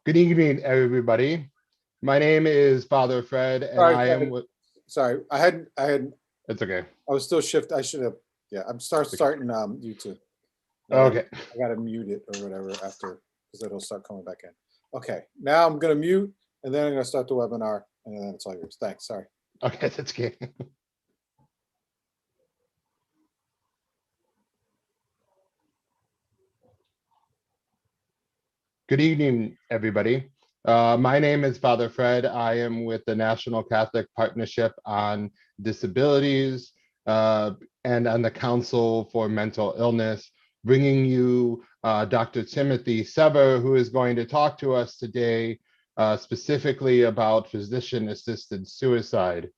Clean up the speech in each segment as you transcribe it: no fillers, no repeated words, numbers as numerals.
Good evening, everybody. My name is Father Fred, and Sorry, I am with. Sorry, I had. It's okay. I was still shift. I should have. Yeah, I'm starting YouTube. Okay. I gotta mute it or whatever after, because it'll start coming back in. Okay, now I'm gonna mute, and then I'm gonna start the webinar, and then it's all yours. Thanks. Sorry. Okay, that's okay. Good evening, everybody. My name is Father Fred. I am with the National Catholic Partnership on Disabilities and on the Council for Mental Illness, bringing you Dr. Timothy Sever, who is going to talk to us today specifically about physician-assisted suicide.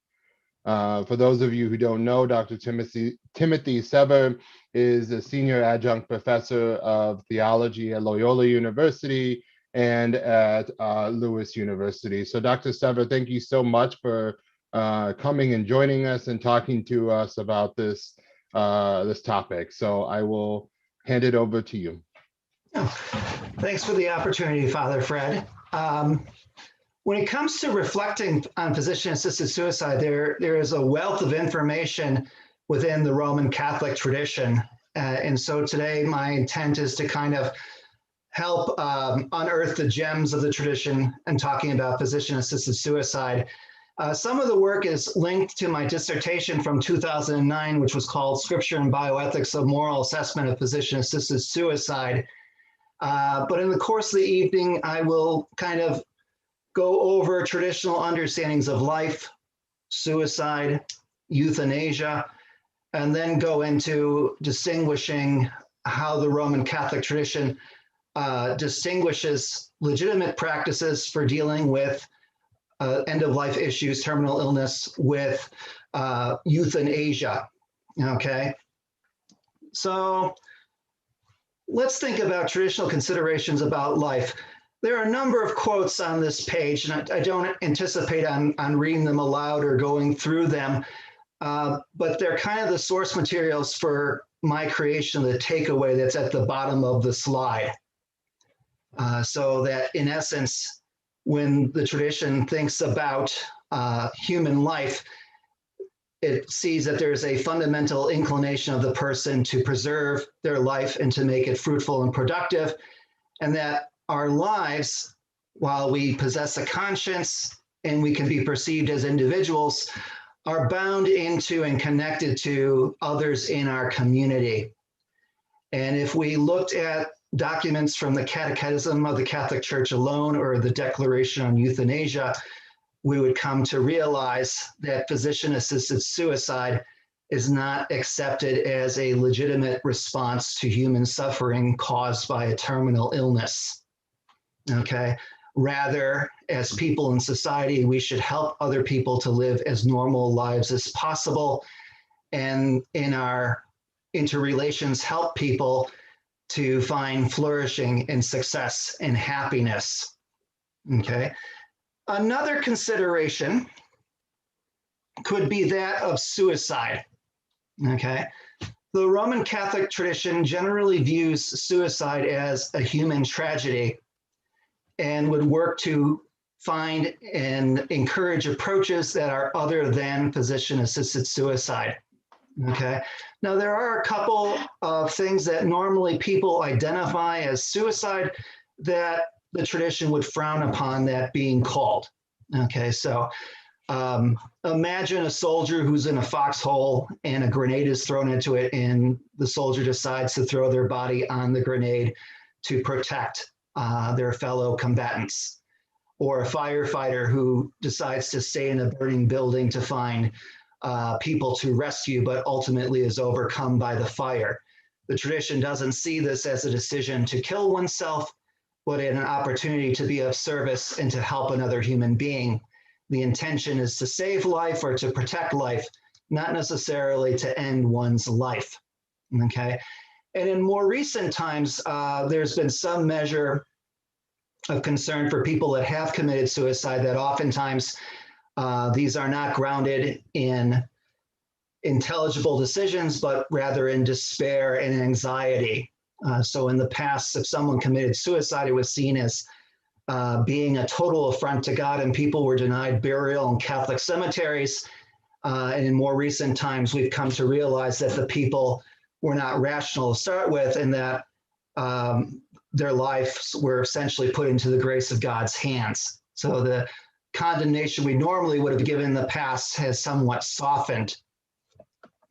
For those of you who don't know, Dr. Timothy Sever is a senior adjunct professor of theology at Loyola University and at Lewis University. So Dr. Sever, thank you so much for coming and joining us and talking to us about this topic. So I will hand it over to you. Thanks for the opportunity, Father Fred. When it comes to reflecting on physician-assisted suicide, there is a wealth of information within the Roman Catholic tradition. And so today, my intent is to kind of help unearth the gems of the tradition and talking about physician-assisted suicide. Some of the work is linked to my dissertation from 2009, which was called Scripture and Bioethics of Moral Assessment of Physician-Assisted Suicide. But in the course of the evening, I will kind of go over traditional understandings of life, suicide, euthanasia, and then go into distinguishing how the Roman Catholic tradition distinguishes legitimate practices for dealing with end-of-life issues, terminal illness, with euthanasia, okay? So let's think about traditional considerations about life. There are a number of quotes on this page, and I don't anticipate on reading them aloud or going through them, but they're kind of the source materials for my creation of the takeaway that's at the bottom of the slide. So that in essence, when the tradition thinks about human life, it sees that there's a fundamental inclination of the person to preserve their life and to make it fruitful and productive, and that our lives, while we possess a conscience and we can be perceived as individuals, are bound into and connected to others in our community. And if we looked at documents from the Catechism of the Catholic Church alone or the Declaration on Euthanasia, we would come to realize that physician-assisted suicide is not accepted as a legitimate response to human suffering caused by a terminal illness. Okay, rather, as people in society, we should help other people to live as normal lives as possible, and in our interrelations, help people to find flourishing and success and happiness. Okay, another consideration could be that of suicide. Okay, the Roman Catholic tradition generally views suicide as a human tragedy and would work to find and encourage approaches that are other than physician-assisted suicide, okay? Now, there are a couple of things that normally people identify as suicide that the tradition would frown upon that being called, okay? So imagine a soldier who's in a foxhole and a grenade is thrown into it, and the soldier decides to throw their body on the grenade to protect their fellow combatants, or a firefighter who decides to stay in a burning building to find people to rescue, but ultimately is overcome by the fire. The tradition doesn't see this as a decision to kill oneself, but an opportunity to be of service and to help another human being. The intention is to save life or to protect life, not necessarily to end one's life, okay? And in more recent times, there's been some measure of concern for people that have committed suicide, that oftentimes these are not grounded in intelligible decisions, but rather in despair and anxiety. So in the past, if someone committed suicide, it was seen as being a total affront to God, and people were denied burial in Catholic cemeteries. And in more recent times, we've come to realize that the people were not rational to start with, and that their lives were essentially put into the grace of God's hands. So the condemnation we normally would have given in the past has somewhat softened.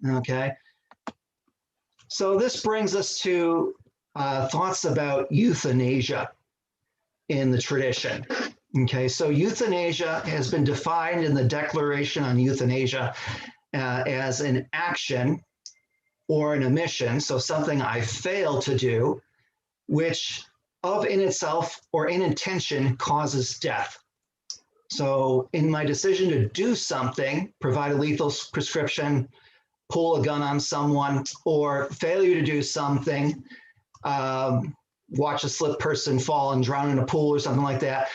Okay. So this brings us to thoughts about euthanasia in the tradition. Okay, so euthanasia has been defined in the Declaration on Euthanasia as an action or an omission, so something I fail to do, which of in itself or in intention causes death. So in my decision to do something, provide a lethal prescription, pull a gun on someone, or failure to do something, watch a slip person fall and drown in a pool or something like that,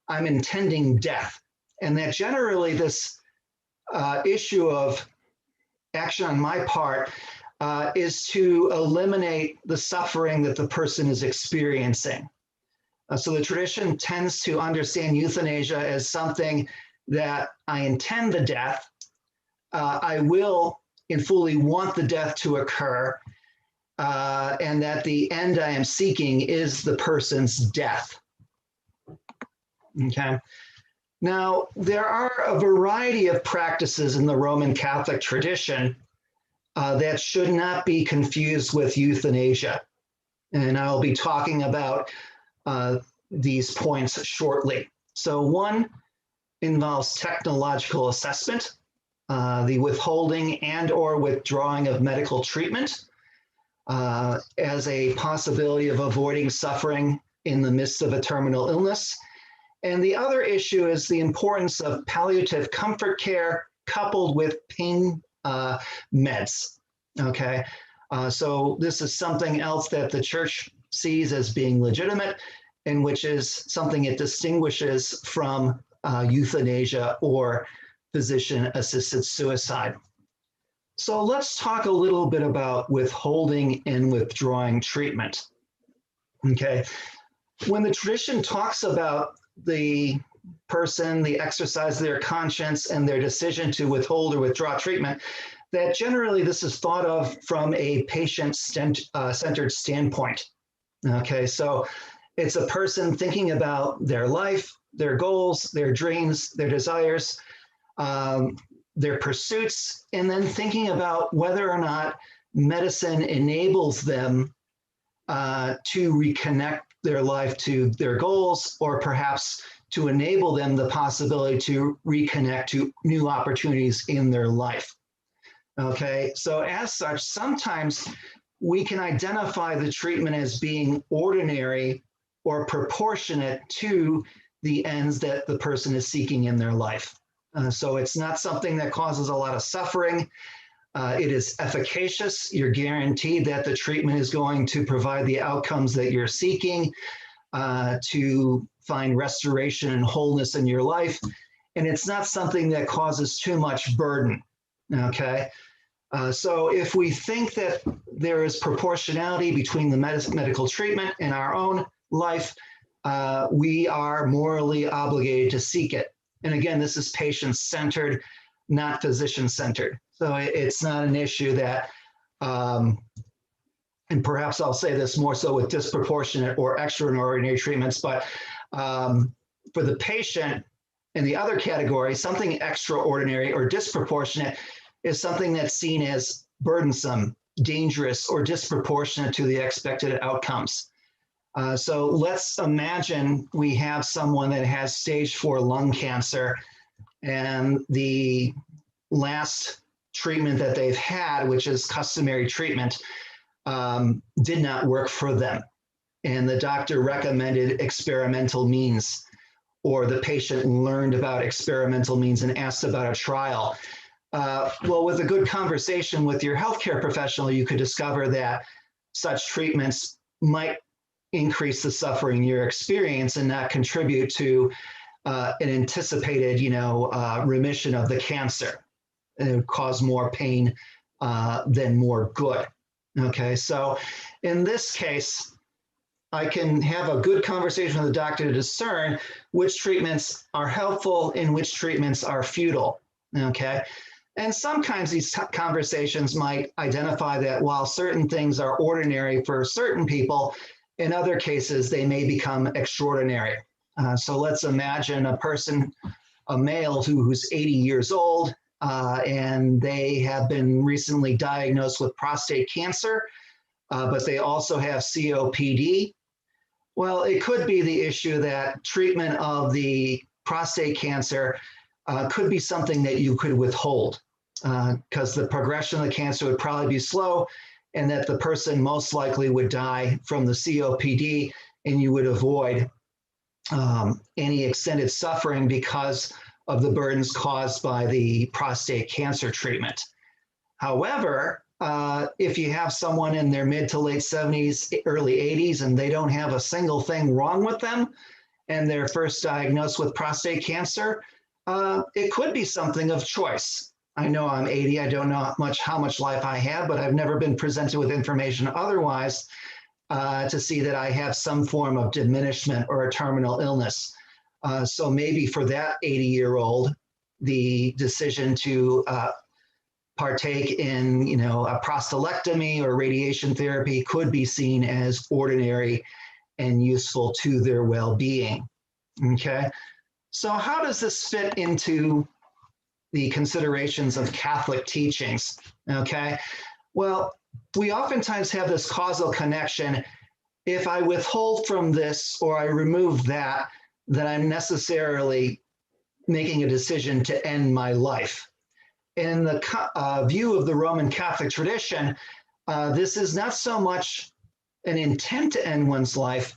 I'm intending death. And that generally this issue of action on my part is to eliminate the suffering that the person is experiencing. So the tradition tends to understand euthanasia as something that I intend the death, I will and fully want the death to occur, and that the end I am seeking is the person's death. Okay. Now, there are a variety of practices in the Roman Catholic tradition that should not be confused with euthanasia. And I'll be talking about these points shortly. So one involves technological assessment, the withholding and or withdrawing of medical treatment as a possibility of avoiding suffering in the midst of a terminal illness. And the other issue is the importance of palliative comfort care coupled with pain meds. Okay, so this is something else that the church sees as being legitimate, and which is something it distinguishes from euthanasia or physician-assisted suicide. So let's talk a little bit about withholding and withdrawing treatment. Okay, when the tradition talks about the person, the exercise of their conscience, and their decision to withhold or withdraw treatment, that generally this is thought of from a patient-centered standpoint. Okay, so it's a person thinking about their life, their goals, their dreams, their desires, their pursuits, and then thinking about whether or not medicine enables them to reconnect their life to their goals, or perhaps to enable them the possibility to reconnect to new opportunities in their life. Okay, so as such, sometimes we can identify the treatment as being ordinary or proportionate to the ends that the person is seeking in their life. So it's not something that causes a lot of suffering. It is efficacious. You're guaranteed that the treatment is going to provide the outcomes that you're seeking to find restoration and wholeness in your life. And it's not something that causes too much burden. Okay. So if we think that there is proportionality between the medical treatment and our own life, we are morally obligated to seek it. And again, this is patient-centered, not physician-centered. So it's not an issue that, and perhaps I'll say this more so with disproportionate or extraordinary treatments, but for the patient in the other category, something extraordinary or disproportionate is something that's seen as burdensome, dangerous, or disproportionate to the expected outcomes. So let's imagine we have someone that has stage 4 lung cancer, and the last treatment that they've had, which is customary treatment, did not work for them. And the doctor recommended experimental means, or the patient learned about experimental means and asked about a trial. Well, with a good conversation with your healthcare professional, you could discover that such treatments might increase the suffering you're experiencing and not contribute to an anticipated, remission of the cancer. It would cause more pain than more good. Okay, so in this case, I can have a good conversation with the doctor to discern which treatments are helpful and which treatments are futile, okay? And sometimes these conversations might identify that while certain things are ordinary for certain people, in other cases, they may become extraordinary. So let's imagine a person, a male who's 80 years old, and they have been recently diagnosed with prostate cancer, but they also have COPD. Well, it could be the issue that treatment of the prostate cancer could be something that you could withhold because the progression of the cancer would probably be slow and that the person most likely would die from the COPD and you would avoid any extended suffering because of the burdens caused by the prostate cancer treatment. However, if you have someone in their mid to late 70s, early 80s, and they don't have a single thing wrong with them, and they're first diagnosed with prostate cancer, it could be something of choice. I know I'm 80, I don't know how much life I have, but I've never been presented with information otherwise to see that I have some form of diminishment or a terminal illness. So maybe for that 80-year-old, the decision to partake in, a prostatectomy or radiation therapy could be seen as ordinary and useful to their well-being. Okay, so how does this fit into the considerations of Catholic teachings? Okay, well, we oftentimes have this causal connection. If I withhold from this or I remove that, then I'm necessarily making a decision to end my life. In the view of the Roman Catholic tradition, this is not so much an intent to end one's life,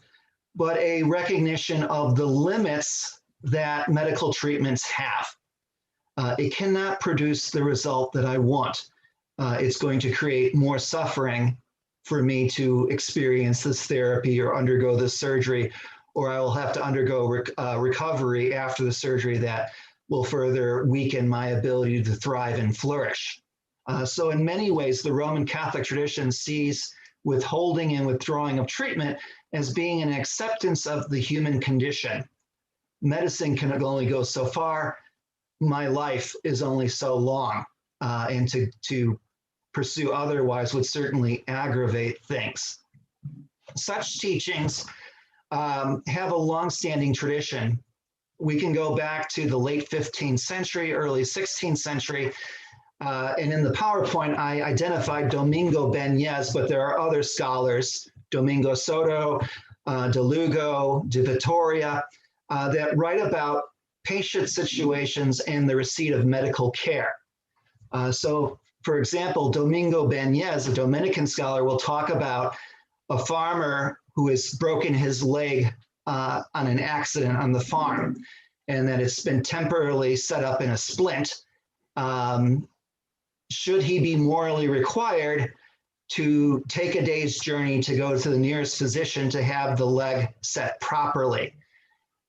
but a recognition of the limits that medical treatments have. It cannot produce the result that I want. It's going to create more suffering for me to experience this therapy or undergo this surgery, or I will have to undergo recovery after the surgery that will further weaken my ability to thrive and flourish. So in many ways, the Roman Catholic tradition sees withholding and withdrawing of treatment as being an acceptance of the human condition. Medicine can only go so far. My life is only so long, and to pursue otherwise would certainly aggravate things. Such teachings have a long-standing tradition. We can go back to the late 15th century, early 16th century, and in the PowerPoint, I identified Domingo Banez, but there are other scholars, Domingo Soto, De Lugo, De Vittoria, that write about patient situations and the receipt of medical care. So, for example, Domingo Banez, a Dominican scholar, will talk about a farmer who has broken his leg on an accident on the farm, and that it's been temporarily set up in a splint. Should he be morally required to take a day's journey to go to the nearest physician to have the leg set properly?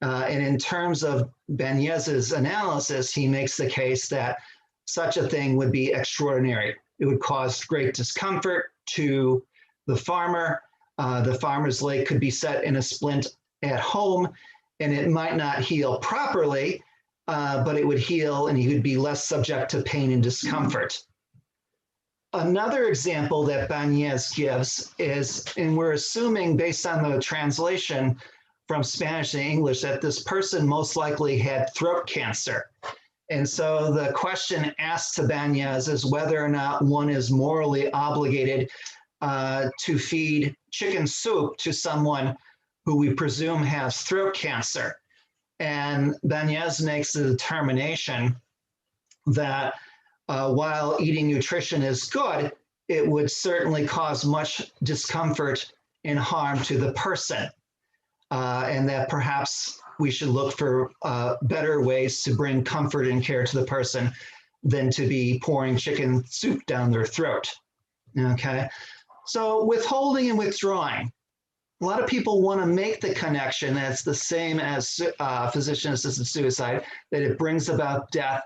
And in terms of Banez's analysis, he makes the case that such a thing would be extraordinary. It would cause great discomfort to the farmer. The farmer's leg could be set in a splint at home, and it might not heal properly, but it would heal and he would be less subject to pain and discomfort. Another example that Banez gives is, and we're assuming based on the translation from Spanish to English, that this person most likely had throat cancer. And so the question asked to Banez is whether or not one is morally obligated to feed chicken soup to someone who we presume has throat cancer. And Banez makes the determination that while eating nutrition is good, it would certainly cause much discomfort and harm to the person. And that perhaps we should look for better ways to bring comfort and care to the person than to be pouring chicken soup down their throat. Okay, so withholding and withdrawing. A lot of people want to make the connection that it's the same as physician-assisted suicide, that it brings about death,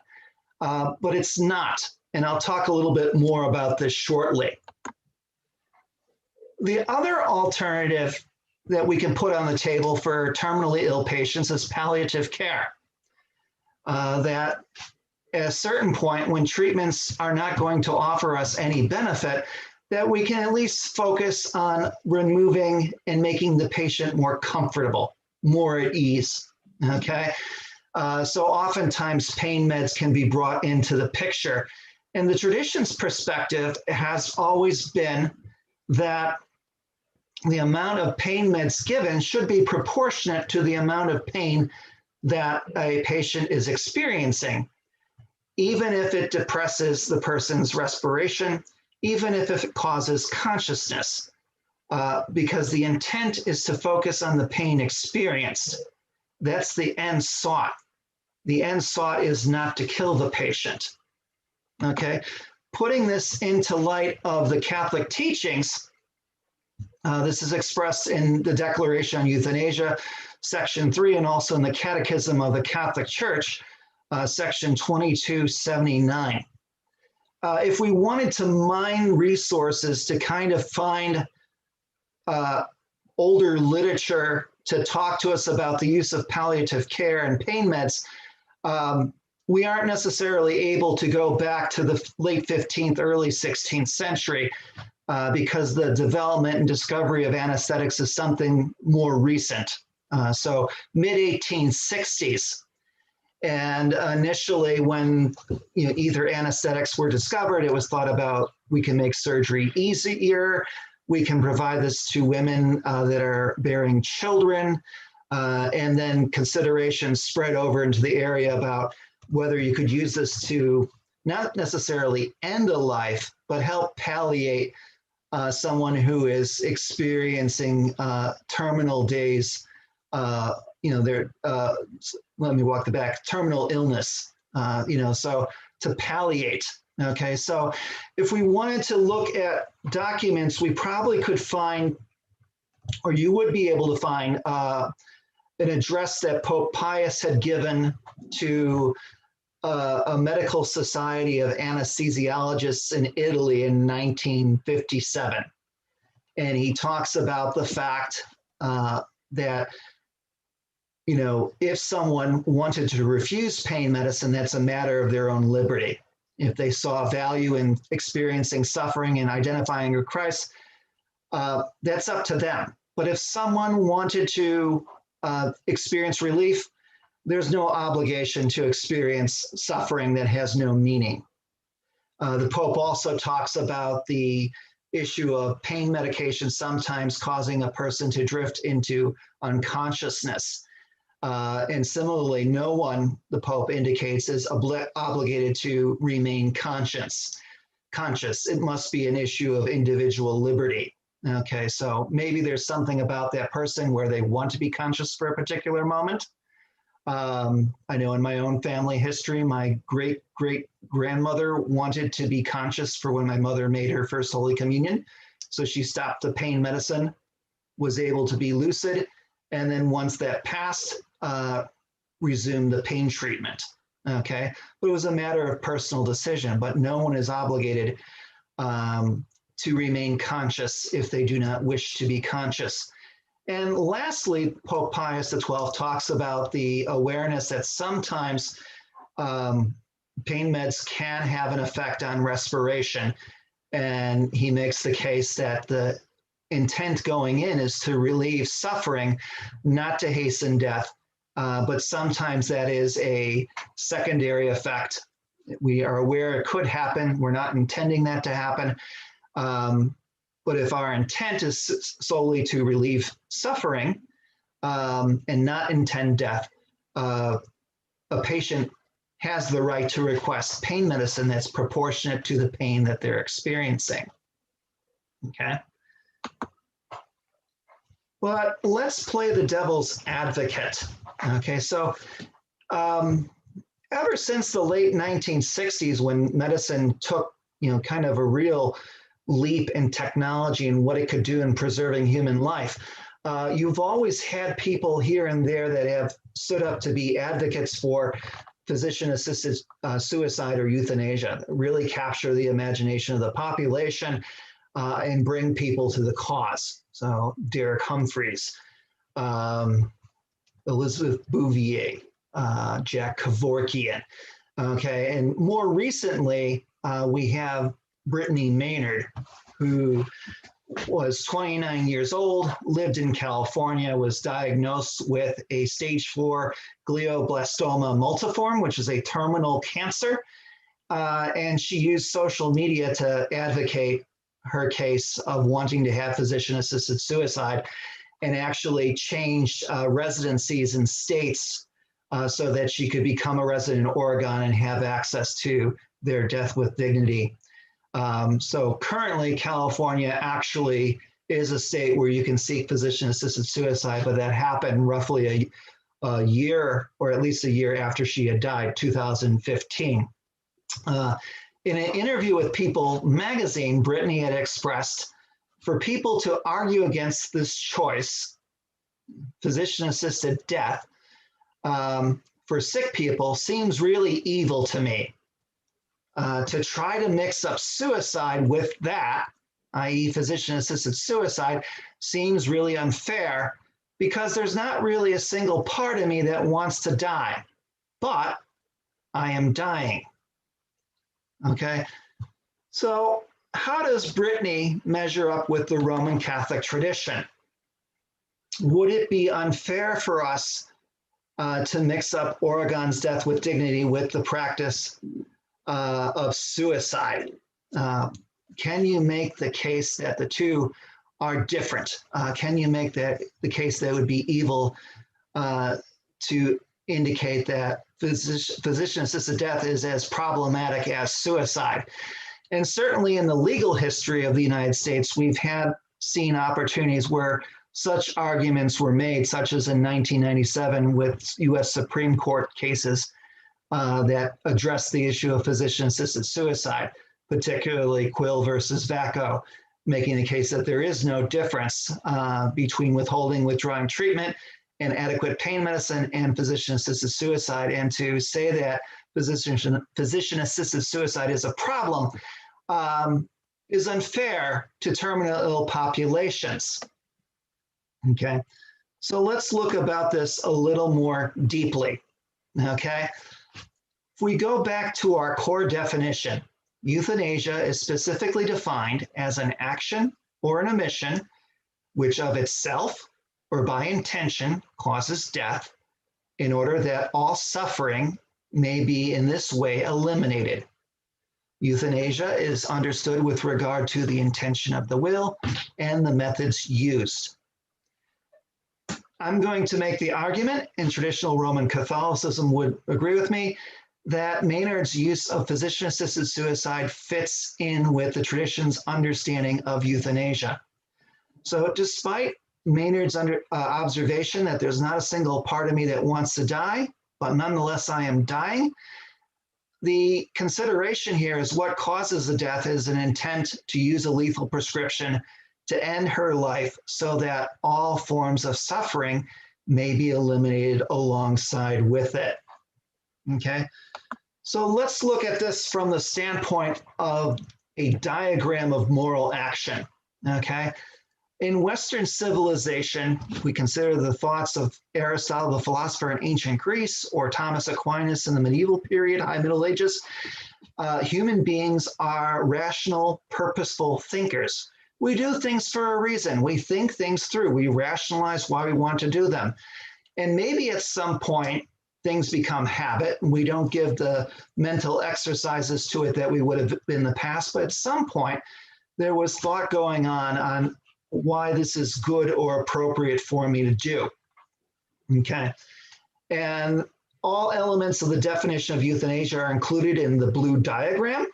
but it's not. And I'll talk a little bit more about this shortly. The other alternative that we can put on the table for terminally ill patients is palliative care. That at a certain point, when treatments are not going to offer us any benefit, that we can at least focus on removing and making the patient more comfortable, more at ease, okay? So oftentimes pain meds can be brought into the picture. And the tradition's perspective has always been that the amount of pain meds given should be proportionate to the amount of pain that a patient is experiencing, even if it depresses the person's respiration, even if it causes consciousness, because the intent is to focus on the pain experienced. That's the end sought. The end sought is not to kill the patient, okay? Putting this into light of the Catholic teachings, this is expressed in the Declaration on Euthanasia, Section 3, and also in the Catechism of the Catholic Church, Section 2279. If we wanted to mine resources to kind of find older literature to talk to us about the use of palliative care and pain meds, we aren't necessarily able to go back to the late 15th, early 16th century because the development and discovery of anesthetics is something more recent. So mid-1860s. And initially when either anesthetics were discovered, it was thought about we can make surgery easier, we can provide this to women that are bearing children, and then considerations spread over into the area about whether you could use this to not necessarily end a life, but help palliate someone who is experiencing terminal days, let me walk the back, terminal illness, so to palliate. Okay, so if we wanted to look at documents, we probably could find, or you would be able to find, an address that Pope Pius had given to a medical society of anesthesiologists in Italy in 1957. And he talks about the fact that if someone wanted to refuse pain medicine, that's a matter of their own liberty. If they saw value in experiencing suffering and identifying with Christ, that's up to them. But if someone wanted to experience relief, there's no obligation to experience suffering that has no meaning. The Pope also talks about the issue of pain medication sometimes causing a person to drift into unconsciousness. And similarly, no one, the Pope indicates, is obligated to remain conscious. It must be an issue of individual liberty. Okay, so maybe there's something about that person where they want to be conscious for a particular moment. I know in my own family history, my great-great-grandmother wanted to be conscious for when my mother made her first Holy Communion. So she stopped the pain medicine, was able to be lucid, and then once that passed, resumed the pain treatment, okay? But it was a matter of personal decision, but no one is obligated to remain conscious if they do not wish to be conscious. And lastly, Pope Pius XII talks about the awareness that sometimes pain meds can have an effect on respiration. And he makes the case that the intent going in is to relieve suffering, not to hasten death. But sometimes that is a secondary effect. We are aware it could happen. We're not intending that to happen. But if our intent is solely to relieve suffering and not intend death, a patient has the right to request pain medicine that's proportionate to the pain that they're experiencing. Okay. But let's play the devil's advocate. Okay, so ever since the late 1960s, when medicine took, kind of a real leap in technology and what it could do in preserving human life, you've always had people here and there that have stood up to be advocates for physician-assisted suicide or euthanasia, really capture the imagination of the population. and bring people to the cause. So Derek Humphreys, Elizabeth Bouvier, Jack Kevorkian. Okay, and more recently, we have Brittany Maynard, who was 29 years old, lived in California, was diagnosed with a stage 4 glioblastoma multiforme, which is a terminal cancer. And she used social media to advocate her case of wanting to have physician-assisted suicide, and actually changed residencies in states so that she could become a resident in Oregon and have access to their death with dignity. So currently, California actually is a state where you can seek physician-assisted suicide, but that happened roughly a year, or at least a year after she had died, 2015. In an interview with People magazine, Brittany had expressed, for people to argue against this choice, physician-assisted death, for sick people seems really evil to me. To try to mix up suicide with that, i.e. physician-assisted suicide, seems really unfair because there's not really a single part of me that wants to die, but I am dying. Okay, so how does Brittany measure up with the Roman Catholic tradition? Would it be unfair for us to mix up Oregon's death with dignity with the practice of suicide? Can you make the case that the two are different? Can you make the case that it would be evil to indicate that physician-assisted death is as problematic as suicide? And certainly in the legal history of the United States, we've seen opportunities where such arguments were made, such as in 1997 with U.S. Supreme Court cases that addressed the issue of physician-assisted suicide, particularly Quill versus Vacco, making the case that there is no difference between withholding, withdrawing treatment and adequate pain medicine and physician-assisted suicide. And to say that physician-assisted suicide is a problem is unfair to terminally ill populations. Okay, so let's look about this a little more deeply. Okay, if we go back to our core definition, euthanasia is specifically defined as an action or an omission which of itself or by intention causes death in order that all suffering may be in this way eliminated. Euthanasia is understood with regard to the intention of the will and the methods used. I'm going to make the argument, and traditional Roman Catholicism would agree with me, that Maynard's use of physician-assisted suicide fits in with the tradition's understanding of euthanasia. So despite Maynard's observation that there's not a single part of me that wants to die, but nonetheless I am dying, the consideration here is what causes the death is an intent to use a lethal prescription to end her life so that all forms of suffering may be eliminated alongside with it. Okay, so let's look at this from the standpoint of a diagram of moral action. Okay, in Western civilization, we consider the thoughts of Aristotle, the philosopher in ancient Greece, or Thomas Aquinas in the medieval period, High Middle Ages. Human beings are rational, purposeful thinkers. We do things for a reason. We think things through. We rationalize why we want to do them. And maybe at some point, things become habit, and we don't give the mental exercises to it that we would have in the past. But at some point, there was thought going on why this is good or appropriate for me to do. Okay. And all elements of the definition of euthanasia are included in the blue diagram.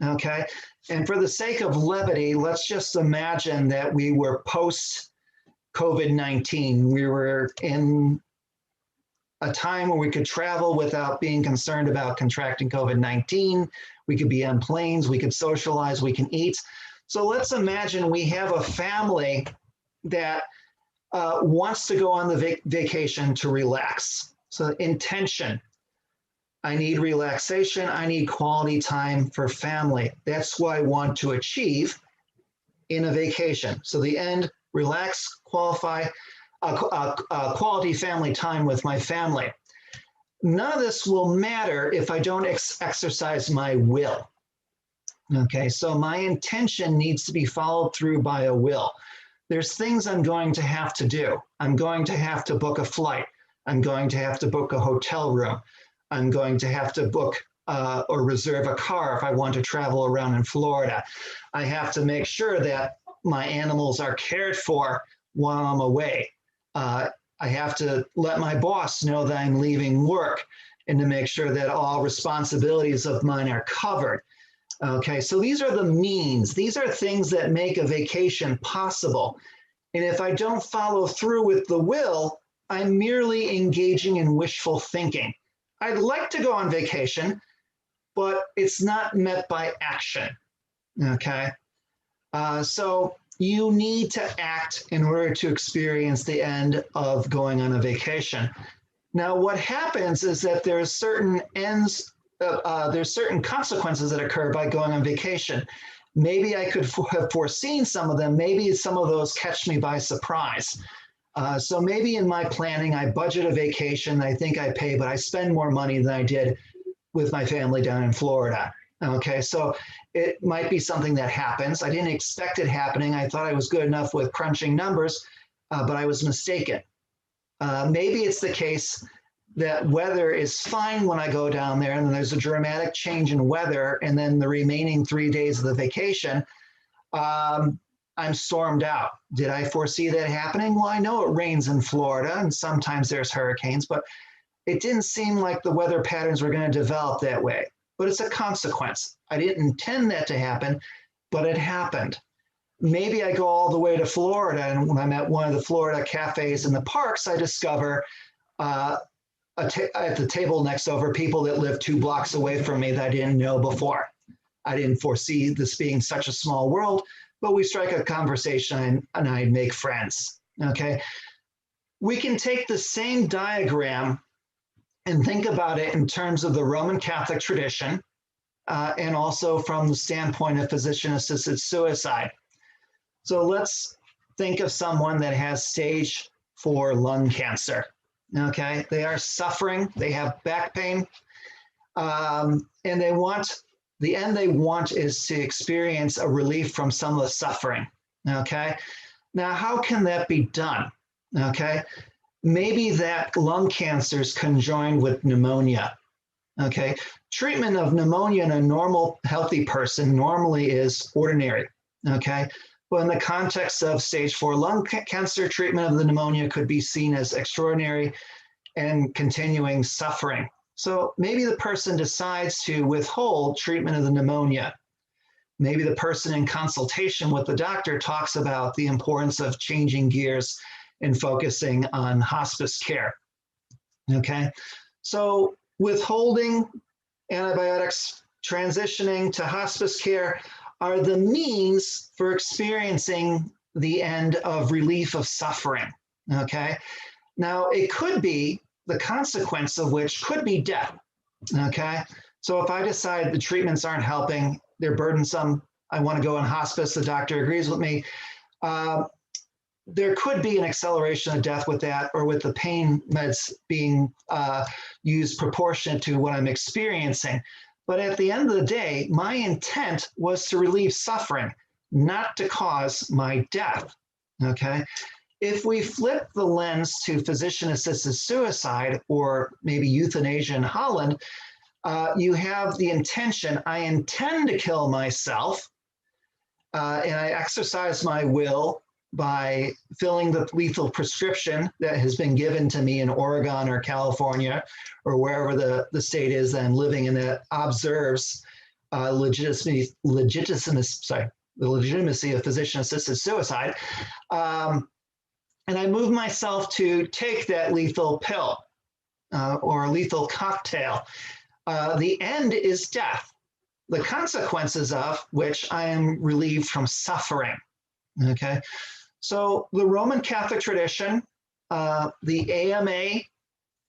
Okay. And for the sake of levity, let's just imagine that we were post-COVID-19. We were in a time where we could travel without being concerned about contracting COVID-19. We could be on planes, we could socialize, we can eat. So let's imagine we have a family that wants to go on the vacation to relax. So intention. I need relaxation. I need quality time for family. That's what I want to achieve in a vacation. So the end, relax, quality family time with my family. None of this will matter if I don't exercise my will. Okay, so my intention needs to be followed through by a will. There's things I'm going to have to do. I'm going to have to book a flight. I'm going to have to book a hotel room. I'm going to have to book or reserve a car if I want to travel around in Florida. I have to make sure that my animals are cared for while I'm away. I have to let my boss know that I'm leaving work and to make sure that all responsibilities of mine are covered. Okay, so these are the means. These are things that make a vacation possible. And if I don't follow through with the will, I'm merely engaging in wishful thinking. I'd like to go on vacation, but it's not met by action. Okay, so you need to act in order to experience the end of going on a vacation. Now, what happens is that there's certain ends, there's certain consequences that occur by going on vacation. Maybe I could have foreseen some of them. Maybe some of those catch me by surprise. So maybe in my planning, I budget a vacation. I think I pay, but I spend more money than I did with my family down in Florida. Okay, so it might be something that happens. I didn't expect it happening. I thought I was good enough with crunching numbers, but I was mistaken. Maybe it's the case that weather is fine when I go down there, and then there's a dramatic change in weather, and then the remaining 3 days of the vacation, I'm stormed out. Did I foresee that happening? Well, I know it rains in Florida, and sometimes there's hurricanes, but it didn't seem like the weather patterns were going to develop that way. But it's a consequence. I didn't intend that to happen, but it happened. Maybe I go all the way to Florida, and when I'm at one of the Florida cafes in the parks, I discover at the table next over people that live 2 blocks away from me that I didn't know before. I didn't foresee this being such a small world, but we strike a conversation and I make friends. Okay, we can take the same diagram and think about it in terms of the Roman Catholic tradition and also from the standpoint of physician-assisted suicide. So let's think of someone that has stage 4 lung cancer. Okay, they are suffering, they have back pain, and the end they want is to experience a relief from some of the suffering. Okay, now how can that be done? Okay, maybe that lung cancer is conjoined with pneumonia. Okay, treatment of pneumonia in a normal, healthy person normally is ordinary. Okay, but in the context of stage 4 lung cancer, treatment of the pneumonia could be seen as extraordinary and continuing suffering. So maybe the person decides to withhold treatment of the pneumonia. Maybe the person in consultation with the doctor talks about the importance of changing gears and focusing on hospice care. Okay, so withholding antibiotics, transitioning to hospice care are the means for experiencing the end of relief of suffering. Okay, now it could be the consequence of which could be death. Okay, so if I decide the treatments aren't helping, they're burdensome, I want to go in hospice, the doctor agrees with me, there could be an acceleration of death with that, or with the pain meds being used proportionate to what I'm experiencing. But at the end of the day, my intent was to relieve suffering, not to cause my death. Okay, if we flip the lens to physician-assisted suicide, or maybe euthanasia in Holland, you have the intention, I intend to kill myself, and I exercise my will by filling the lethal prescription that has been given to me in Oregon or California or wherever the state is that I'm living in that observes the legitimacy of physician-assisted suicide. And I move myself to take that lethal pill or lethal cocktail. The end is death, the consequences of which I am relieved from suffering. Okay, so the Roman Catholic tradition, the AMA,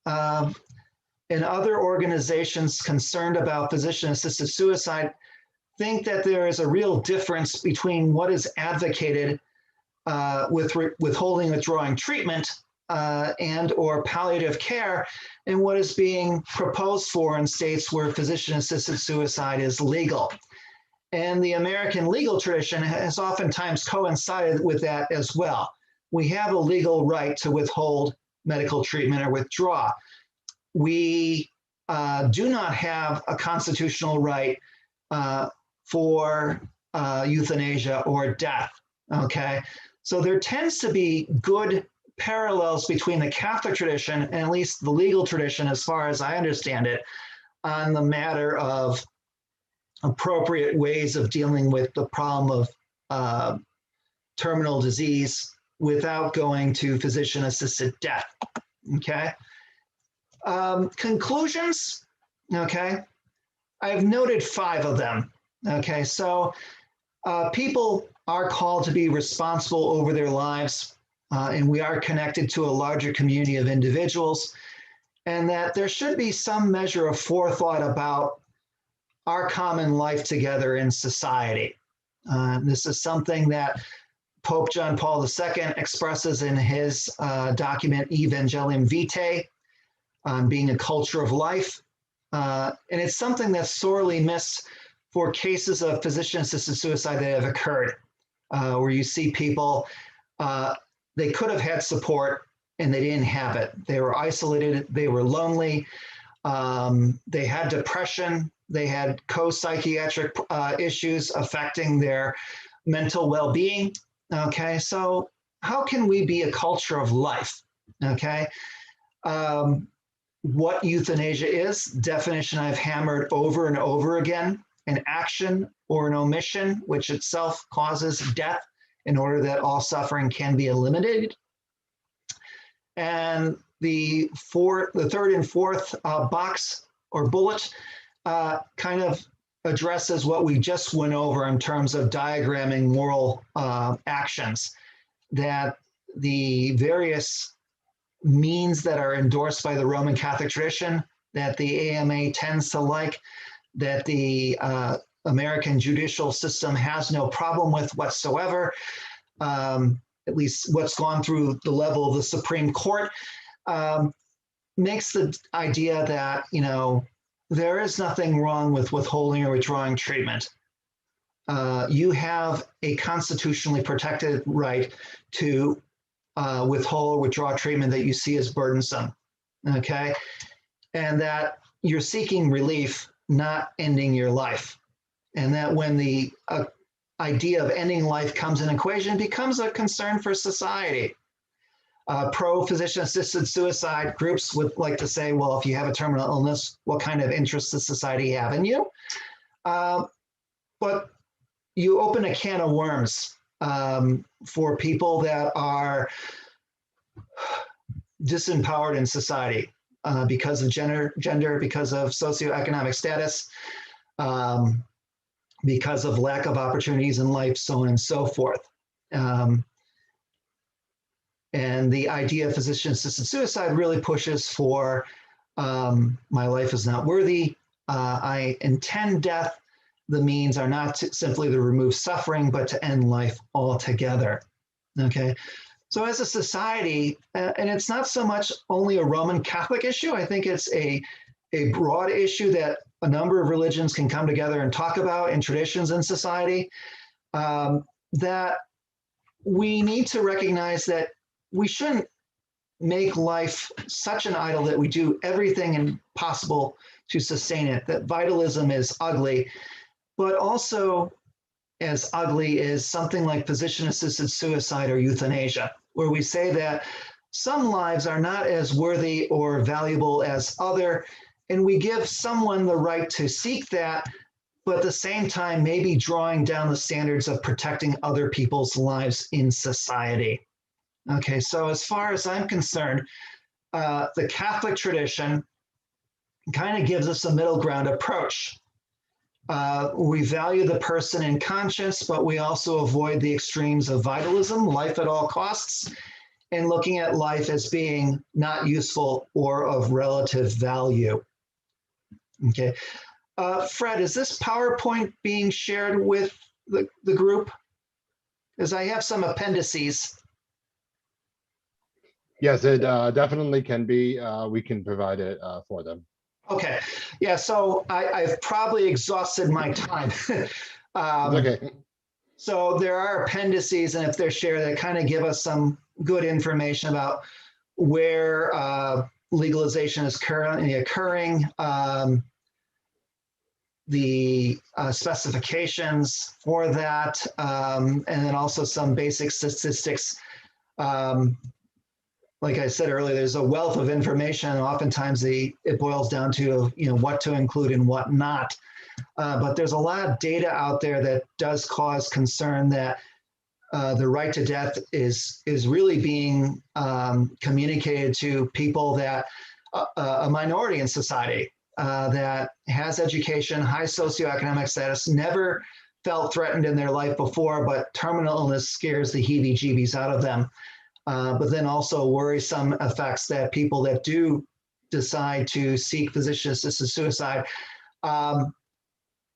and other organizations concerned about physician-assisted suicide think that there is a real difference between what is advocated with withholding and withdrawing treatment and or palliative care, and what is being proposed for in states where physician-assisted suicide is legal. And the American legal tradition has oftentimes coincided with that as well. We have a legal right to withhold medical treatment or withdraw. We do not have a constitutional right for euthanasia or death, okay? So there tends to be good parallels between the Catholic tradition and at least the legal tradition, as far as I understand it, on the matter of appropriate ways of dealing with the problem of terminal disease without going to physician-assisted death, okay? Conclusions, okay? I've noted 5 of them, okay? So people are called to be responsible over their lives, and we are connected to a larger community of individuals, and that there should be some measure of forethought about our common life together in society. This is something that Pope John Paul II expresses in his document Evangelium Vitae on being a culture of life. And it's something that's sorely missed for cases of physician-assisted suicide that have occurred, where you see people, they could have had support and they didn't have it. They were isolated, they were lonely, they had depression, they had co-psychiatric issues affecting their mental well-being, okay? So how can we be a culture of life, okay? What euthanasia is, definition I've hammered over and over again, an action or an omission which itself causes death in order that all suffering can be eliminated. And the third and fourth box or bullet kind of addresses what we just went over in terms of diagramming moral actions, that the various means that are endorsed by the Roman Catholic tradition, that the AMA tends to like, that the American judicial system has no problem with whatsoever, at least what's gone through the level of the Supreme Court, makes the idea that, you know, there is nothing wrong with withholding or withdrawing treatment. You have a constitutionally protected right to withhold or withdraw treatment that you see as burdensome, okay? And that you're seeking relief, not ending your life. And that when the idea of ending life comes in equation, it becomes a concern for society. Pro-physician-assisted suicide groups would like to say, well, if you have a terminal illness, what kind of interest does society have in you? But you open a can of worms for people that are disempowered in society because of gender, because of socioeconomic status, because of lack of opportunities in life, so on and so forth. And the idea of physician-assisted suicide really pushes for my life is not worthy, I intend death. The means are not simply to remove suffering, but to end life altogether, okay? So as a society, and it's not so much only a Roman Catholic issue, I think it's a broad issue that a number of religions can come together and talk about in traditions in society, that we need to recognize that we shouldn't make life such an idol that we do everything possible to sustain it, that vitalism is ugly, but also as ugly is something like physician-assisted suicide or euthanasia, where we say that some lives are not as worthy or valuable as other, and we give someone the right to seek that, but at the same time, maybe drawing down the standards of protecting other people's lives in society. Okay, so as far as I'm concerned, the Catholic tradition kind of gives us a middle ground approach. We value the person in conscience, but we also avoid the extremes of vitalism, life at all costs, and looking at life as being not useful or of relative value. Okay, Fred, is this PowerPoint being shared with the group? Because I have some appendices. Yes, it definitely can be. We can provide it for them. Okay, yeah, so I've probably exhausted my time. Okay. So there are appendices, and if they're shared, they kind of give us some good information about where legalization is currently occurring, the specifications for that, and then also some basic statistics. Like I said earlier, there's a wealth of information. And oftentimes it boils down to what to include and what not. But there's a lot of data out there that does cause concern that the right to death is really being communicated to people that a minority in society that has education, high socioeconomic status, never felt threatened in their life before, but terminal illness scares the heebie-jeebies out of them. But then also worrisome effects that people that do decide to seek physician-assisted suicide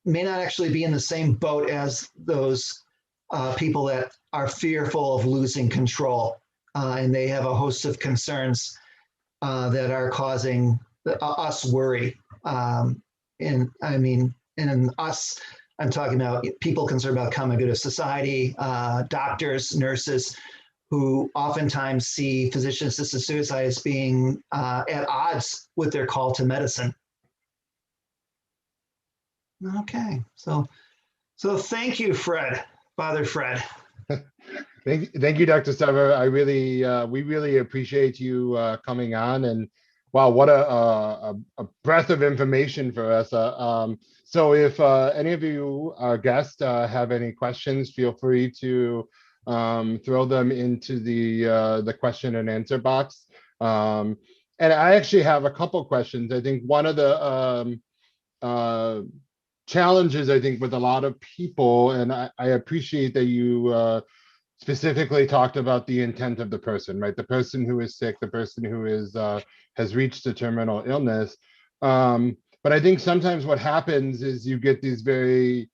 may not actually be in the same boat as those people that are fearful of losing control. And they have a host of concerns that are causing us worry. And I mean, and us, I'm talking about people concerned about common good of society, doctors, nurses, who oftentimes see physician-assisted suicide as being at odds with their call to medicine. Okay, so thank you, Fred, Father Fred. Thank you, Dr. Sever. We really appreciate you coming on, and wow, what a breadth of information for us. So if any of you, our guests, have any questions, feel free to throw them into the question and answer box. And I actually have a couple questions. I think one of the challenges, I think, with a lot of people, and I appreciate that you specifically talked about the intent of the person, right? The person who is sick, the person who is has reached a terminal illness. But I think sometimes what happens is you get these very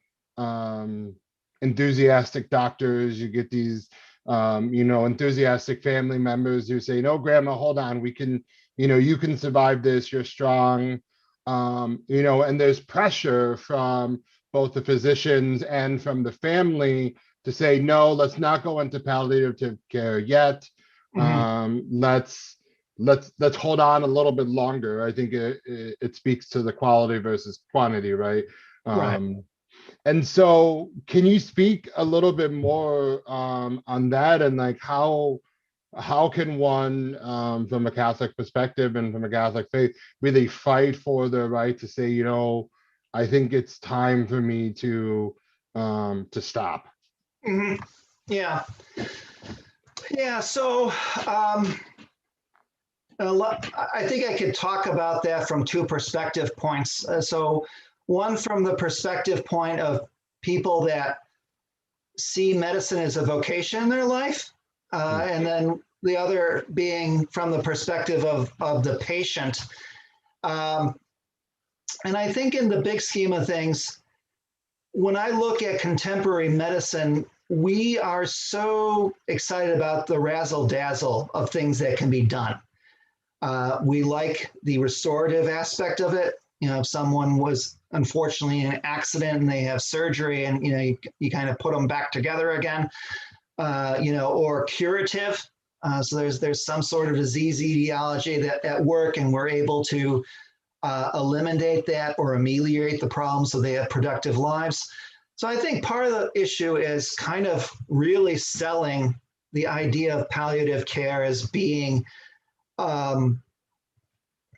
enthusiastic doctors, you get these enthusiastic family members who say, no, grandma, hold on, we can, you can survive this, you're strong. And there's pressure from both the physicians and from the family to say, no, let's not go into palliative care yet. Let's hold on a little bit longer. I think it speaks to the quality versus quantity, right? Right. And so can you speak a little bit more on that, and like how can one from a Catholic perspective and from a Catholic faith really fight for the right to say, I think it's time for me to stop? Yeah. So I think I could talk about that from two perspective points. So one from the perspective point of people that see medicine as a vocation in their life, and then the other being from the perspective of the patient. And I think in the big scheme of things, when I look at contemporary medicine, we are so excited about the razzle dazzle of things that can be done. We like the restorative aspect of it. If someone was unfortunately in an accident and they have surgery and, you kind of put them back together again, or curative. So there's some sort of disease etiology that at work, and we're able to eliminate that or ameliorate the problem so they have productive lives. So I think part of the issue is kind of really selling the idea of palliative care as being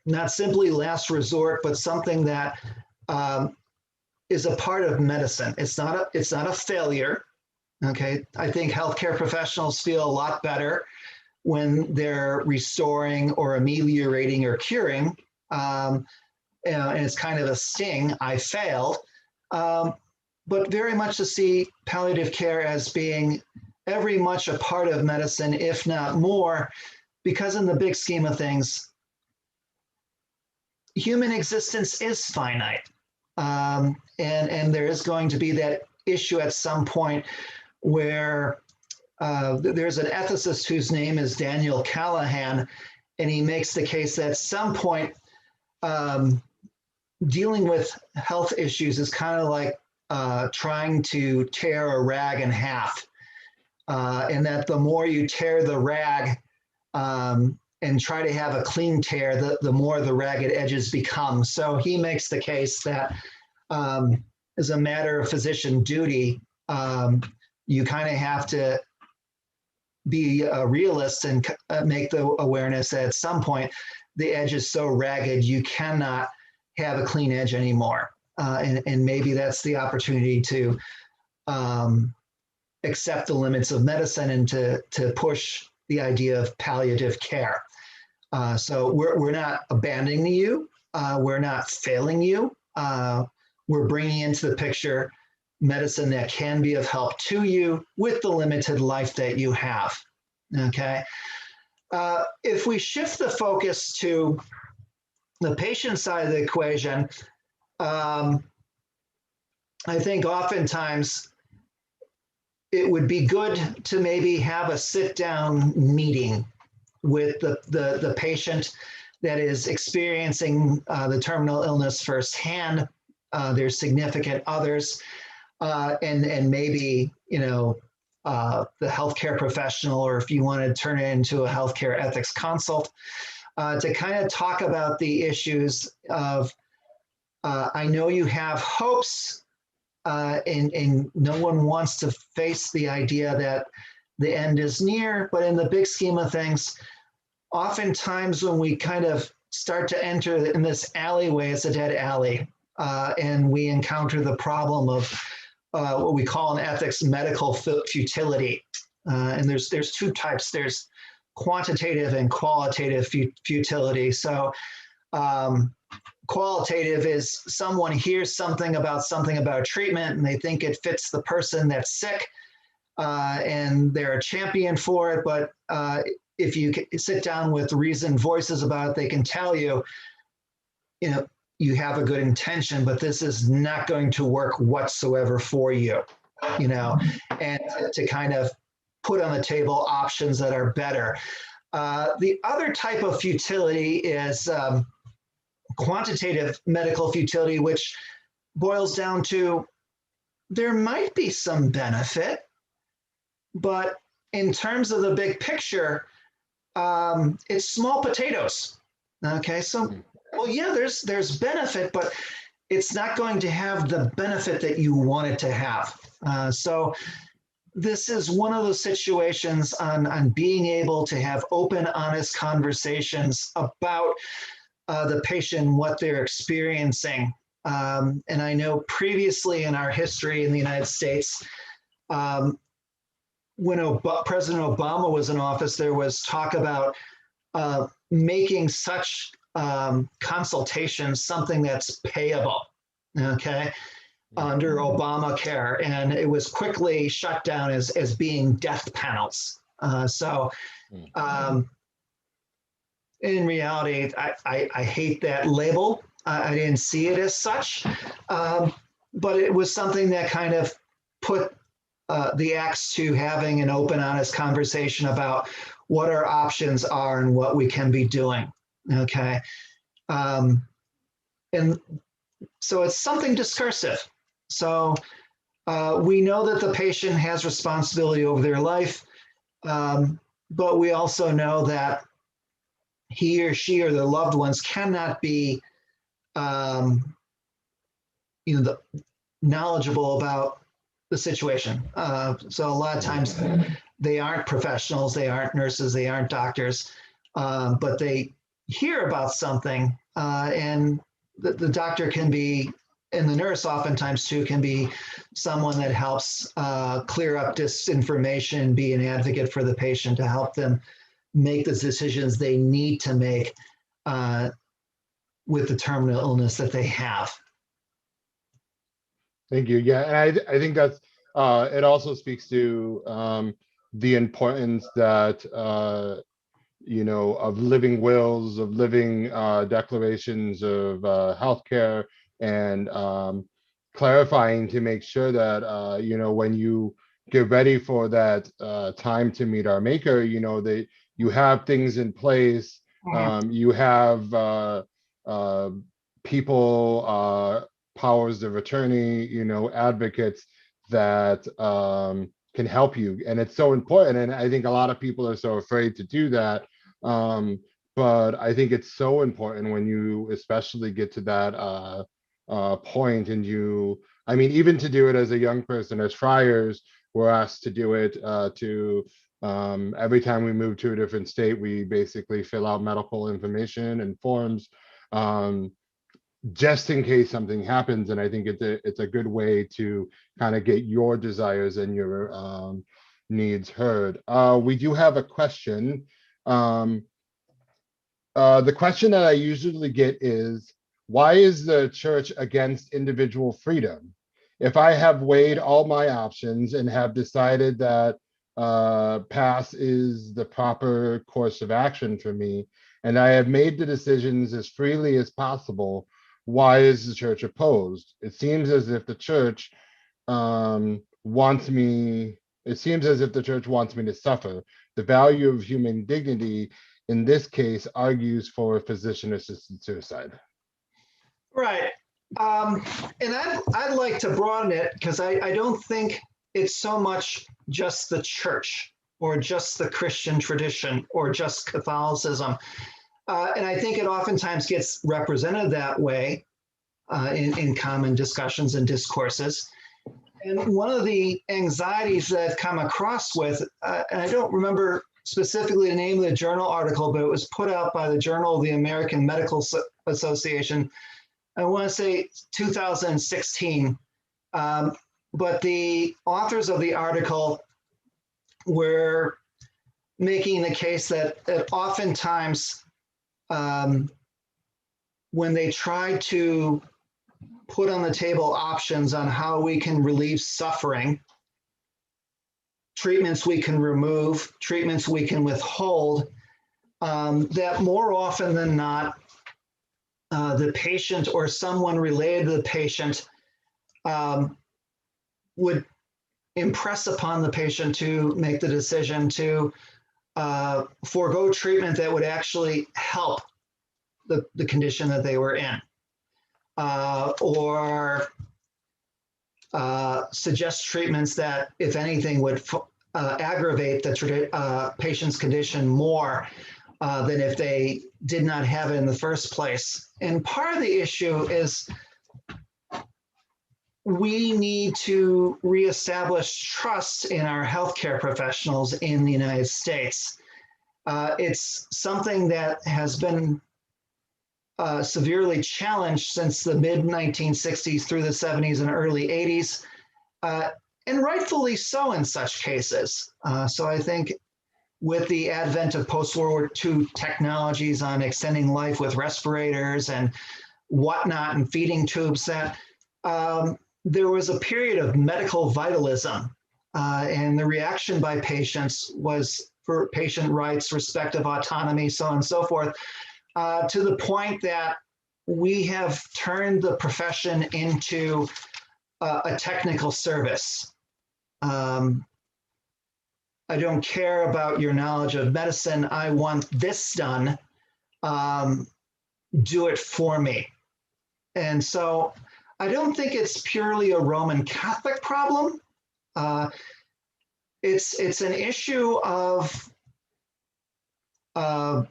not simply last resort, but something that is a part of medicine. It's not a failure. Okay, I think healthcare professionals feel a lot better when they're restoring or ameliorating or curing. And it's kind of a sting, I failed. But very much to see palliative care as being every much a part of medicine, if not more, because in the big scheme of things, human existence is finite. And there is going to be that issue at some point where there's an ethicist whose name is Daniel Callahan, and he makes the case that at some point dealing with health issues is kind of like trying to tear a rag in half, and that the more you tear the rag and try to have a clean tear, the more the ragged edges become. So he makes the case that as a matter of physician duty, you kind of have to be a realist and make the awareness that at some point the edge is so ragged you cannot have a clean edge anymore. And maybe that's the opportunity to accept the limits of medicine and to push the idea of palliative care. So we're not abandoning you. We're not failing you. We're bringing into the picture medicine that can be of help to you with the limited life that you have, okay? If we shift the focus to the patient side of the equation, I think oftentimes it would be good to maybe have a sit-down meeting with the patient that is experiencing the terminal illness firsthand, their significant others, and maybe, you know, the healthcare professional, or if you want to turn it into a healthcare ethics consult, to kind of talk about the issues of, I know you have hopes, and no one wants to face the idea that the end is near, but in the big scheme of things, oftentimes when we kind of start to enter in this alleyway, it's a dead alley, and we encounter the problem of what we call in ethics medical futility. And there's two types. There's quantitative and qualitative futility. So qualitative is someone hears something about treatment and they think it fits the person that's sick, and they're a champion for it. But if you sit down with reasoned voices about it, they can tell you, you know, you have a good intention, but this is not going to work whatsoever for you, you know, and to kind of put on the table options that are better. The other type of futility is quantitative medical futility, which boils down to there might be some benefit, but in terms of the big picture, it's small potatoes. Okay, so well, yeah, there's benefit, but it's not going to have the benefit that you want it to have. So this is one of those situations on being able to have open, honest conversations about the patient, what they're experiencing. And I know previously in our history in the United States, when President Obama was in office, there was talk about making such consultations something that's payable, okay, under Obamacare, and it was quickly shut down as being death panels. In reality, I hate that label. I didn't see it as such, but it was something that kind of put the axe to having an open, honest conversation about what our options are and what we can be doing. Okay. And so it's something discursive. So we know that the patient has responsibility over their life, but we also know that he or she or their loved ones cannot be, knowledgeable about the situation. So a lot of times they aren't professionals, they aren't nurses, they aren't doctors, but they hear about something, and the doctor can be, and the nurse oftentimes too, can be someone that helps clear up disinformation, be an advocate for the patient to help them make the decisions they need to make with the terminal illness that they have. Thank you. Yeah, and I think that's it also speaks to the importance that of living wills, of living declarations of healthcare, and clarifying to make sure that, you know, when you get ready for that time to meet our maker, you know, that you have things in place. You have people, powers of attorney, you know, advocates that can help you. And it's so important. And I think a lot of people are so afraid to do that. But I think it's so important when you especially get to that point, and you, I mean, even to do it as a young person, as friars, we're asked to do it every time we move to a different state, we basically fill out medical information and forms, just in case something happens. And I think it's a good way to kind of get your desires and your needs heard. We do have a question. The question that I usually get is, why is the church against individual freedom? If I have weighed all my options and have decided that pass is the proper course of action for me, and I have made the decisions as freely as possible, why is the church opposed? It seems as if the church wants me, it seems as if the church wants me to suffer. The value of human dignity in this case argues for physician-assisted suicide. Right. And I'd like to broaden it, because I don't think it's so much just the church or just the Christian tradition or just Catholicism. And I think it oftentimes gets represented that way in common discussions and discourses. And one of the anxieties that I've come across with, and I don't remember specifically the name of the journal article, but it was put out by the Journal of the American Medical Association, I want to say 2016. But the authors of the article were making the case that oftentimes when they try to put on the table options on how we can relieve suffering, treatments we can remove, treatments we can withhold, that more often than not, the patient or someone related to the patient would impress upon the patient to make the decision to forego treatment that would actually help the condition that they were in, or suggest treatments that, if anything, would aggravate the patient's condition more than if they did not have it in the first place. And part of the issue is we need to reestablish trust in our healthcare professionals in the United States. It's something that has been severely challenged since the mid-1960s through the 70s and early 80s, and rightfully so in such cases. So I think with the advent of post-World War II technologies on extending life with respirators and whatnot and feeding tubes, that there was a period of medical vitalism, and the reaction by patients was for patient rights, respect of autonomy, so on and so forth, to the point that we have turned the profession into a technical service. I don't care about your knowledge of medicine. I want this done. Do it for me. And so I don't think it's purely a Roman Catholic problem. It's an issue of, I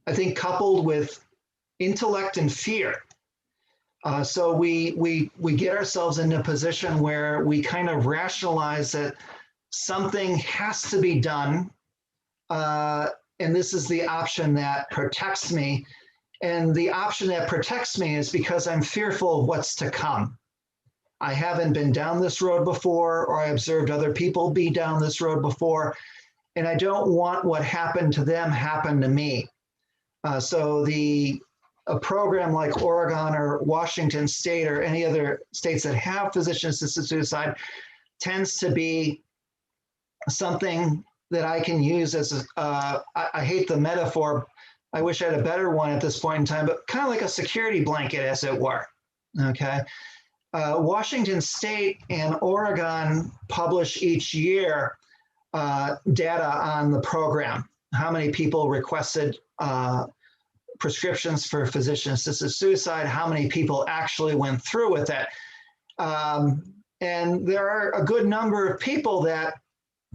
think, coupled with intellect and fear. So we get ourselves in a position where we kind of rationalize that something has to be done, and this is the option that protects me. And the option that protects me is because I'm fearful of what's to come. I haven't been down this road before, or I observed other people be down this road before, and I don't want what happened to them happen to me. So a program like Oregon or Washington State or any other states that have physician-assisted suicide tends to be something that I can use as I hate the metaphor. I wish I had a better one at this point in time, but kind of like a security blanket, as it were. Okay. Washington State and Oregon publish each year data on the program. How many people requested prescriptions for physician-assisted suicide? How many people actually went through with it? And there are a good number of people that,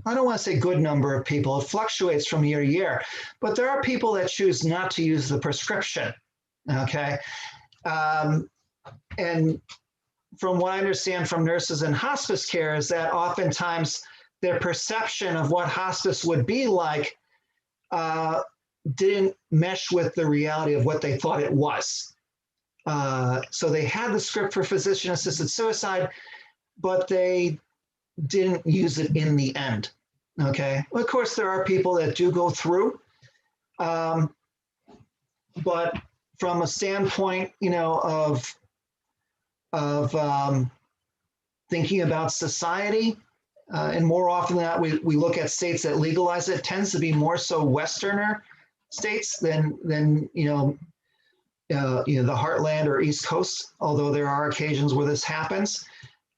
I don't want to say good number of people, it fluctuates from year to year, but there are people that choose not to use the prescription, okay? And from what I understand from nurses in hospice care is that oftentimes their perception of what hospice would be like didn't mesh with the reality of what they thought it was. So they had the script for physician-assisted suicide, but they didn't use it in the end, okay? Well, of course, there are people that do go through, but from a standpoint, you know, of thinking about society, and more often than not, we look at states that legalize it, tends to be more so Westerner states than you know, the heartland or East Coast, although there are occasions where this happens.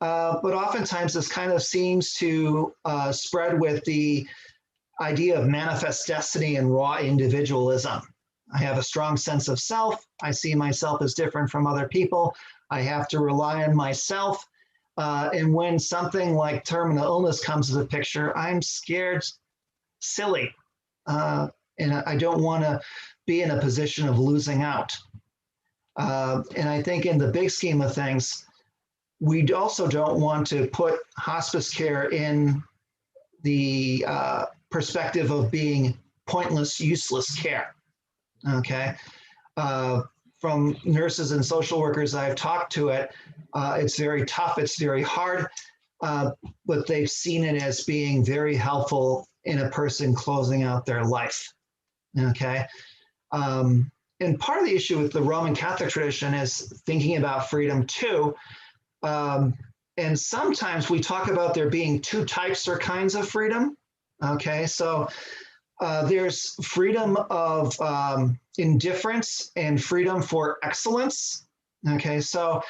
But oftentimes this kind of seems to spread with the idea of manifest destiny and raw individualism. I have a strong sense of self. I see myself as different from other people. I have to rely on myself. And when something like terminal illness comes as a picture, I'm scared silly. And I don't want to be in a position of losing out. And I think in the big scheme of things, we also don't want to put hospice care in the perspective of being pointless, useless care, okay? From nurses and social workers I've talked to it, it's very tough, it's very hard, but they've seen it as being very helpful in a person closing out their life, okay? And part of the issue with the Roman Catholic tradition is thinking about freedom too. And sometimes we talk about there being two types or kinds of freedom. Okay, so there's freedom of indifference and freedom for excellence. Okay, so,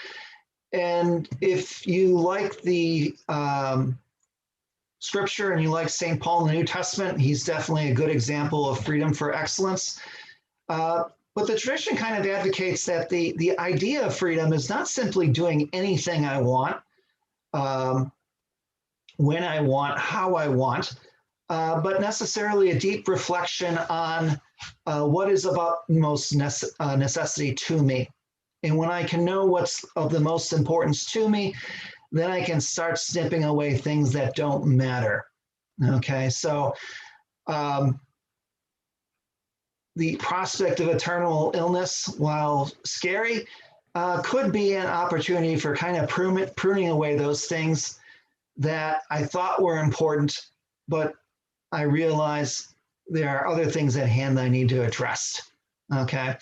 and if you like the scripture and you like St. Paul in the New Testament, he's definitely a good example of freedom for excellence. But the tradition kind of advocates that the idea of freedom is not simply doing anything I want, when I want, how I want, but necessarily a deep reflection on what is of utmost necessity to me. And when I can know what's of the most importance to me, then I can start snipping away things that don't matter. Okay, so the prospect of eternal illness, while scary, could be an opportunity for kind of pruning away those things that I thought were important, but I realize there are other things at hand that I need to address. Okay.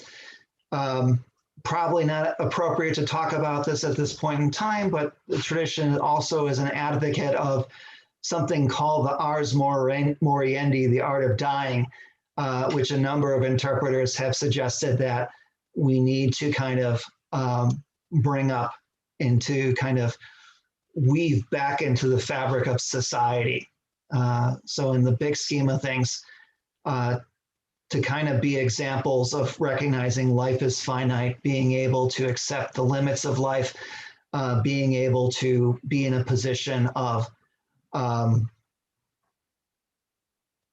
Probably not appropriate to talk about this at this point in time, but the tradition also is an advocate of something called the ars moriendi, the art of dying, which a number of interpreters have suggested that we need to kind of bring up into kind of weave back into the fabric of society. So in the big scheme of things, to kind of be examples of recognizing life is finite, being able to accept the limits of life, being able to be in a position of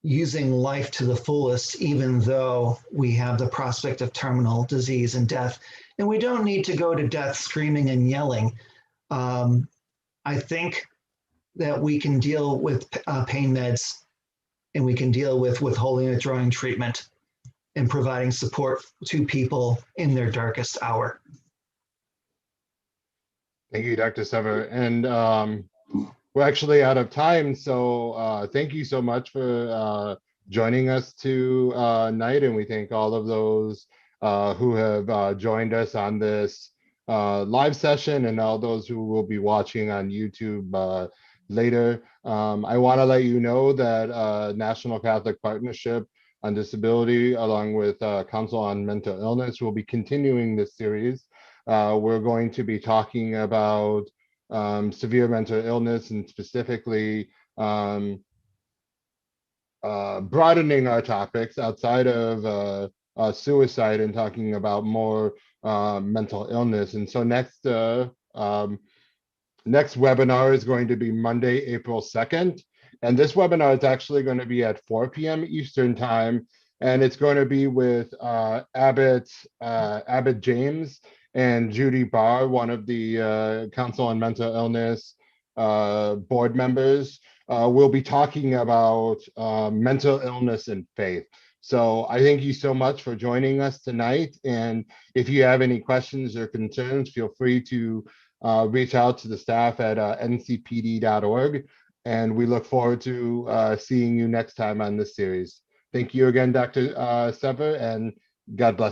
using life to the fullest, even though we have the prospect of terminal disease and death. And we don't need to go to death screaming and yelling. I think that we can deal with pain meds, and we can deal with withholding and withdrawing treatment and providing support to people in their darkest hour. Thank you, Dr. Sever. And we're actually out of time, so thank you so much for joining us tonight, and we thank all of those who have joined us on this live session and all those who will be watching on YouTube later. I want to let you know that National Catholic Partnership on Disability, along with Council on Mental Illness, will be continuing this series We're going to be talking about severe mental illness and specifically broadening our topics outside of suicide and talking about more mental illness. And so next webinar is going to be Monday, April 2nd. And this webinar is actually going to be at 4 p.m. Eastern time. And it's going to be with Abbott James and Judy Barr, one of the Council on Mental Illness board members. We'll be talking about mental illness and faith. So I thank you so much for joining us tonight. And if you have any questions or concerns, feel free to reach out to the staff at ncpd.org. And we look forward to seeing you next time on this series. Thank you again, Dr. Sever, and God bless.